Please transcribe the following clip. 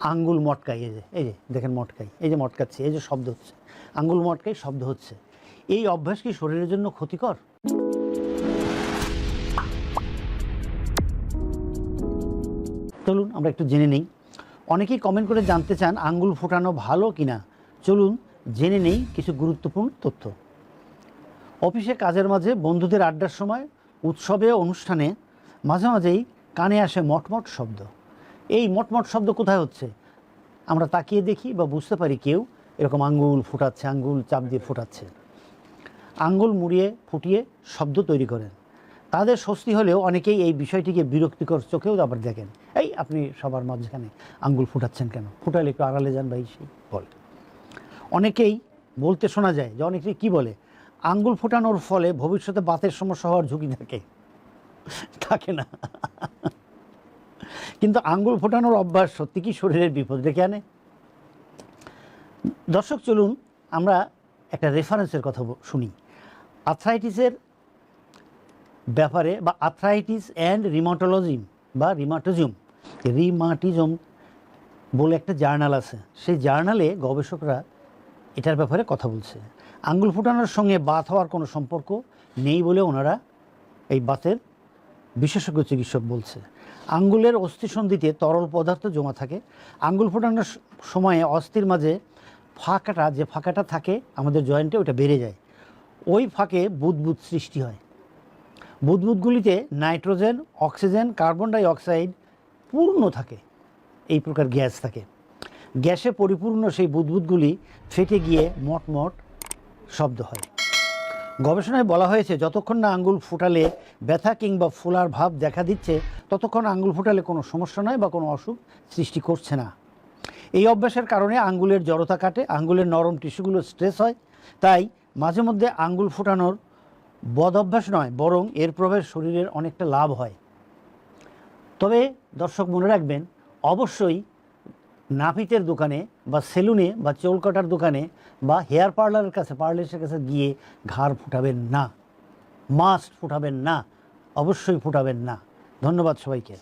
আঙ্গুল মটকাই, এই যে দেখেন মটকাই, এই যে মটকাচ্ছি, এই যে শব্দ হচ্ছে, আঙ্গুল মটকাই শব্দ হচ্ছে। এই অভ্যাস কি শরীরের জন্য ক্ষতিকর? চলুন আমরা একটু জেনে নেই। অনেকেই কমেন্ট করে জানতে চান আঙ্গুল ফোটানো ভালো কিনা। চলুন জেনে নেই কিছু গুরুত্বপূর্ণ তথ্য। অফিসে কাজের মাঝে, বন্ধুদের আড্ডার সময়, উৎসবে, অনুষ্ঠানে মাঝে মাঝেই কানে আসে মটমট শব্দ। এই মটমট শব্দ কোথায় হচ্ছে? আমরা তাকিয়ে দেখি বা বুঝতে পারি কেউ এরকম আঙ্গুল ফোটাচ্ছে, আঙ্গুল চাপ দিয়ে ফোটাচ্ছে। আঙ্গুল মুড়িয়ে ফুটিয়ে শব্দ তৈরি করেন। তাদের স্বস্তি হলেও অনেকেই এই বিষয়টিকে বিরক্তিকর চোখেও আবার দেখেন। এই আপনি সবার মাঝখানে আঙ্গুল ফুটাচ্ছেন কেন? ফুটালে একটু আড়ালে যান ভাই, সেই বলে। অনেকেই বলতে শোনা যায় যে অনেকেই কী বলে, আঙ্গুল ফোটানোর ফলে ভবিষ্যতে বাতের সমস্যা হওয়ার ঝুঁকি থাকে না। কিন্তু আঙ্গুল ফোটানোর অভ্যাস সত্যি কি শরীরের বিপদ ডেকে আনে? দর্শক চলুন আমরা একটা রেফারেন্সের কথা শুনি। আর্থ্রাইটিসের ব্যাপারে বা আর্থ্রাইটিস অ্যান্ড রিমাটোলজিম বা রিমাটিজম বলে একটা জার্নাল আছে। সেই জার্নালে গবেষকরা এটার ব্যাপারে কথা বলছে। আঙ্গুল ফোটানোর সঙ্গে বাত হওয়ার কোনো সম্পর্ক নেই বলে ওনারা, এই বাতের বিশেষজ্ঞ চিকিৎসক বলছে। আঙ্গুলের অস্থিসন্ধিতে তরল পদার্থ জমা থাকে। আঙ্গুল ফোটানোর সময়ে অস্থির মাঝে যে ফাঁকাটা থাকে আমাদের জয়েন্টে, ওটা বেড়ে যায়। ওই ফাঁকে বুদবুদ সৃষ্টি হয়। বুদবুদগুলিতে nitrogen, oxygen, carbon die oxide পূর্ণ থাকে, এই প্রকার গ্যাস থাকে। গ্যাসে পরিপূর্ণ সেই বুদবুদগুলি ফেটে গিয়ে মটমট শব্দ হয়। গবেষণায় বলা হয়েছে যতক্ষণ না আঙ্গুল ফুটালে ব্যথা কিংবা ফোলার ভাব দেখা দিচ্ছে, ততক্ষণ আঙ্গুল ফুটালে কোনো সমস্যা নয় বা কোনো অসুখ সৃষ্টি করছে না। এই অভ্যাসের কারণে আঙ্গুলের জড়তা কাটে, আঙ্গুলের নরম টিস্যুগুলো স্ট্রেস হয়। তাই মাঝে মধ্যে আঙ্গুল ফোটানোর বদ অভ্যাস নয়, বরং এর প্রভাবে শরীরের অনেকটা লাভ হয়। তবে দর্শক মনে রাখবেন, অবশ্যই নাপিতের দোকানে বা সেলুনে বা চুল কাটার দোকানে বা হেয়ার পার্লারের কাছে, পার্লারের কাছে গিয়ে ঘাড় ফুটাবেন না, মাস্ট ফুটাবেন না, অবশ্যই ফুটাবেন না। ধন্যবাদ সবাইকে।